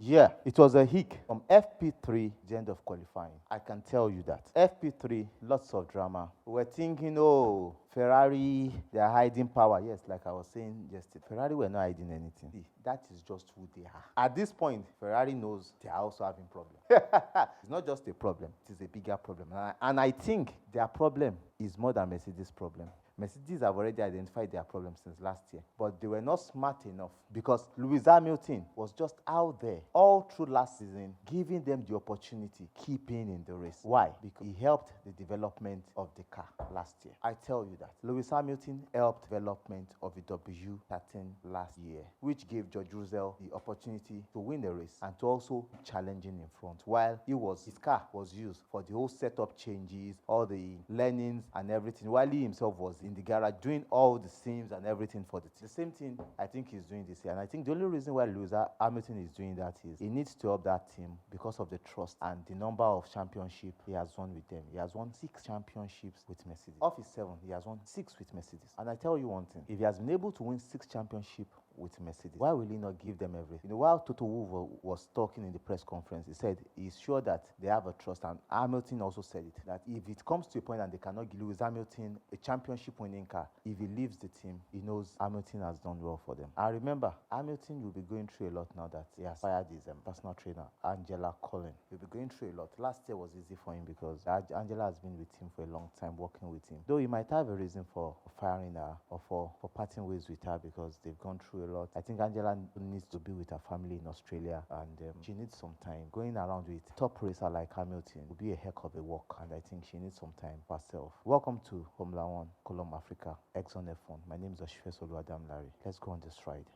Yeah, it was a hick from FP3, the end of qualifying. I can tell you that. FP3, lots of drama. We're thinking, oh, Ferrari, they're hiding power. Yes, like I was saying yesterday, Ferrari were not hiding anything. See, that is just who they are. At this point, Ferrari knows they are also having problems. It's not just a problem, it is a bigger problem. And I think their problem is more than Mercedes' problem. Mercedes have already identified their problems since last year, but they were not smart enough because Lewis Hamilton was just out there all through last season, giving them the opportunity, keeping in the race. Why? Because he helped the development of the car last year. I tell you that. Lewis Hamilton helped development of the W13 last year, which gave George Russell the opportunity to win the race and to also challenging in front, while his car was used for the whole setup changes, all the learnings and everything, while he himself was in the garage doing all the sims and everything for the team. The same thing I think he's doing this year. And I think the only reason why Lewis Hamilton is doing that is he needs to help that team because of the trust and the number of championships he has won with them. He has won 6 championships with Mercedes. Of his 7, he has won 6 with Mercedes. And I tell you one thing, if he has been able to win 6 championships with Mercedes, why will he not give them everything? While Toto Wolff was talking in the press conference, he said he's sure that they have a trust, and Hamilton also said it, that if it comes to a point and they cannot give Lewis Hamilton a championship winning car, if he leaves the team, he knows Hamilton has done well for them. And remember, Hamilton will be going through a lot now that he has fired his personal trainer, Angela Collin. He'll be going through a lot. Last year was easy for him because Angela has been with him for a long time, working with him. Though he might have a reason for firing her or for parting ways with her because they've gone through a lot. I think Angela needs to be with her family in Australia, and she needs some time. Going around with top racer like Hamilton would be a heck of a work, and I think she needs some time for herself. Welcome to Formula One, Column Africa, Exxon F1. My name is Oshifes Oluwadamilare. Let's go on this ride.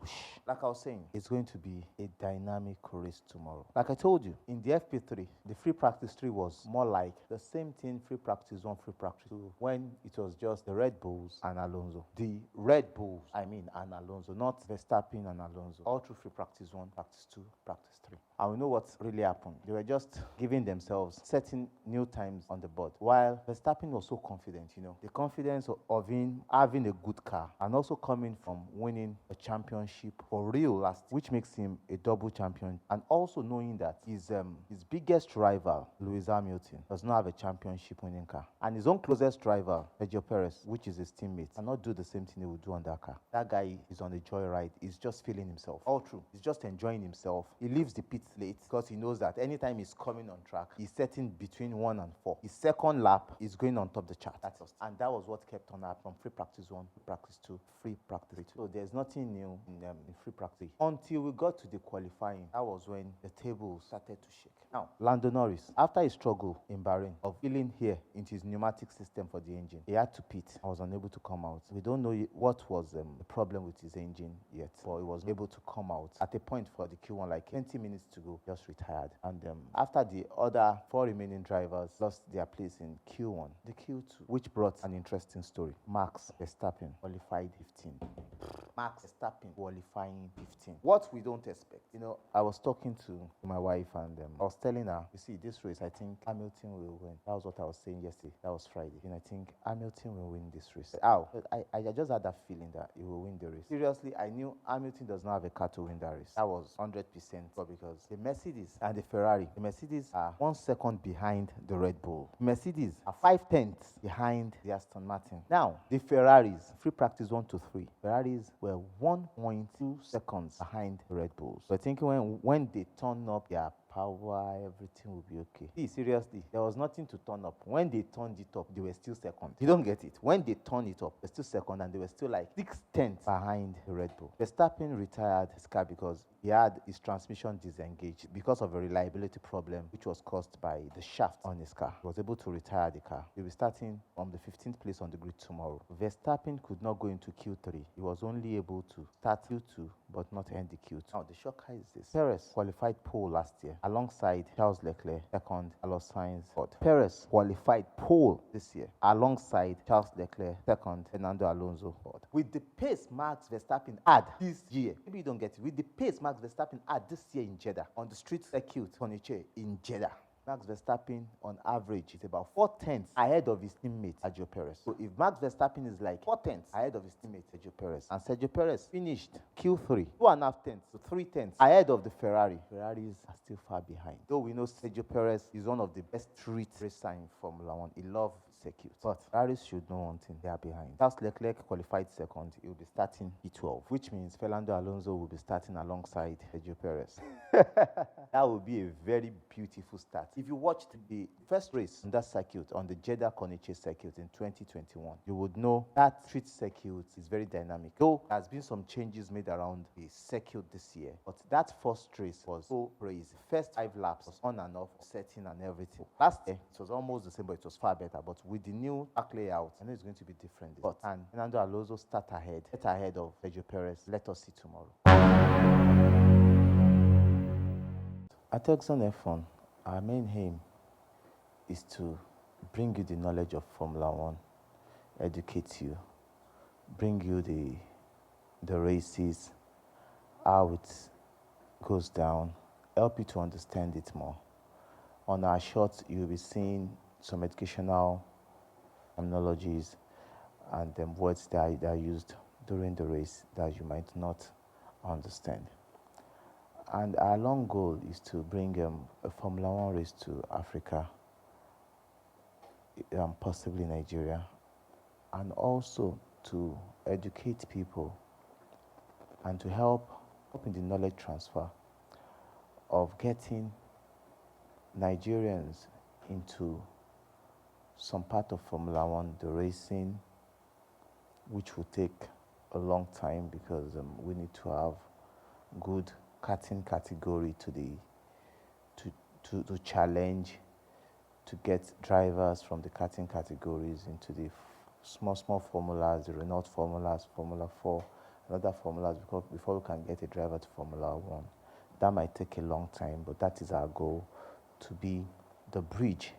Like I was saying, it's going to be a dynamic race tomorrow. Like I told you, in the FP3, the free practice 3 was more like the same thing free practice 1, free practice 2, when it was just the Red Bulls and Alonso. The Red Bulls, and Alonso, not Verstappen and Alonso. All through free practice 1, practice 2, practice 3. And we know what really happened. They were just giving themselves setting new times on the board, while Verstappen was so confident, the confidence of him having a good car and also coming from winning a championship for real last, which makes him a double champion, and also knowing that his biggest rival, Lewis Hamilton, does not have a championship winning car, and his own closest rival, Sergio Perez, which is his teammate, cannot do the same thing he would do on that car. That guy is on a joyride. He's just feeling himself. All true. He's just enjoying himself. He leaves the pits late because he knows that anytime he's coming on track, he's setting between 1 and 4. His second lap is going on top of the chart. And that was what kept on happening from free practice 1, free practice 2, free practice 3. So there's nothing new in free practice until we got to the qualifying. That was when the table started to shake. Now, Lando Norris, after his struggle in Bahrain of filling here into his pneumatic system for the engine, he had to pit and was unable to come out. We don't know what was the problem with his engine yet, but he was able to come out at a point for the Q1, like 20 minutes to go, just retired. And after the other 4 remaining drivers lost their place in Q1, the Q2, which brought an interesting story. Max Verstappen qualified 15. Max Verstappen qualifying 15. What we don't expect. I was talking to my wife, and I was telling her, you see, this race, I think Hamilton will win. That was what I was saying yesterday. That was Friday. And I think Hamilton will win this race. How? I just had that feeling that he will win the race. Seriously, I knew Hamilton does not have a car to win that race. That was 100%. But because the Mercedes and the Ferrari, the Mercedes are 1 second behind the Red Bull. The Mercedes are 5/10 behind the Aston Martin. Now, the Ferraris, free practice 1 to 3, Ferraris were 1.2 seconds behind the Red Bulls. So I think when they turn up their power, everything will be okay. See, seriously, there was nothing to turn up. When they turned it up, they were still second. You don't get it. When they turned it up, they're still second, and they were still like 6/10 behind the Red Bull. Verstappen retired his car because he had his transmission disengaged because of a reliability problem, which was caused by the shaft on his car. He was able to retire the car. He'll be starting from the 15th place on the grid tomorrow. Verstappen could not go into Q3. He was only able to start Q2, but not end the Q2. Now, the shocker is this. Perez qualified pole last year alongside Charles Leclerc, second, Carlos Sainz, third. Perez qualified pole this year alongside Charles Leclerc, second, Fernando Alonso, third. With the pace Max Verstappen had this year, maybe you don't get it, with the pace Max Verstappen had this year in Jeddah, on the street circuit, Furniture in Jeddah, Max Verstappen, on average, is about 4 tenths ahead of his teammate, Sergio Perez. So if Max Verstappen is like 4 tenths ahead of his teammate, Sergio Perez, and Sergio Perez finished Q3, 2.5 tenths to 3 tenths ahead of the Ferrari. Ferraris are still far behind. Though we know Sergio Perez is one of the best street racers in Formula One. He loves circuit. But Ferraris should know one thing, they are behind. Charles Leclerc qualified second. He will be starting P12, which means Fernando Alonso will be starting alongside Sergio Perez. That would be a very beautiful start. If you watched the first race on that circuit, on the Jeddah circuit in 2021, you would know that street circuit is very dynamic. Though there has been some changes made around the circuit this year, but that first race was so crazy. First 5 laps was on and off, setting and everything. Last year, it was almost the same, but it was far better. But with the new track layout, I know it's going to be different. But and Fernando Alonso get ahead of Sergio Perez. Let us see tomorrow. At Exxon F1, our main aim is to bring you the knowledge of Formula One, educate you, bring you the races, how it goes down, help you to understand it more. On our shorts, you'll be seeing some educational terminologies and words that are used during the race that you might not understand. And our long goal is to bring a Formula One race to Africa, possibly Nigeria, and also to educate people and to help in the knowledge transfer of getting Nigerians into some part of Formula One, the racing, which will take a long time because we need to have good karting category to challenge, to get drivers from the karting categories into the small formulas, the Renault formulas, Formula 4, and other formulas before we can get a driver to Formula 1. That might take a long time, but that is our goal, to be the bridge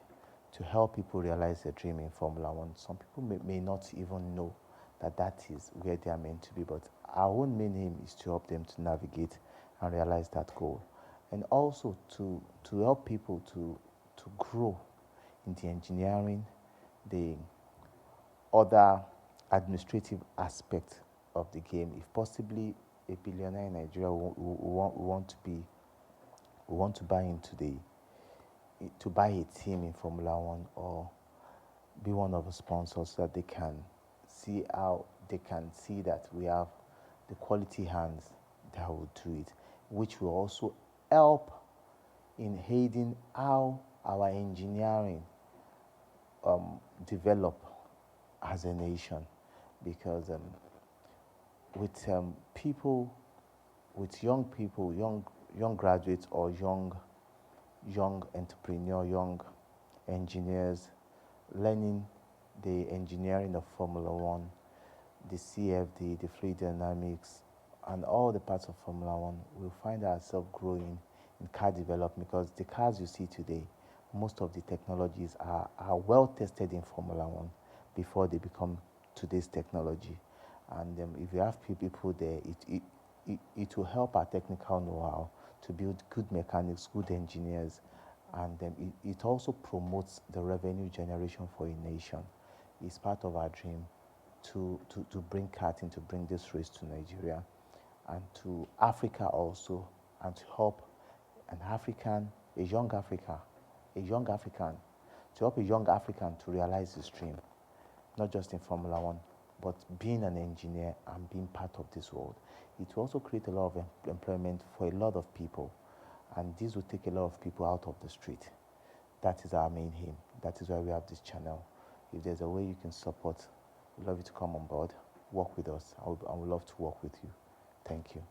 to help people realize their dream in Formula 1. Some people may not even know that is where they are meant to be, but our own main aim is to help them to navigate and realize that goal, and also to help people to grow in the engineering, the other administrative aspect of the game. If possibly a billionaire in Nigeria who want to buy a team in Formula One or be one of the sponsors, so that they can see that we have the quality hands that will do it, which will also help in aiding how our engineering develop as a nation. Because with young people, young graduates or young entrepreneur, young engineers learning the engineering of Formula One, the CFD, the fluid dynamics, and all the parts of Formula One, we'll find ourselves growing in car development, because the cars you see today, most of the technologies are well tested in Formula One before they become today's technology. And if you have people there, it will help our technical know-how to build good mechanics, good engineers, and it also promotes the revenue generation for a nation. It's part of our dream to bring karting, to bring this race to Nigeria and to Africa also, and to help a young African, to help a young African to realize his dream, not just in Formula One, but being an engineer and being part of this world. It will also create a lot of employment for a lot of people, and this will take a lot of people out of the street. That is our main aim. That is why we have this channel. If there's a way you can support, we'd love you to come on board, work with us, and we'd love to work with you. Thank you.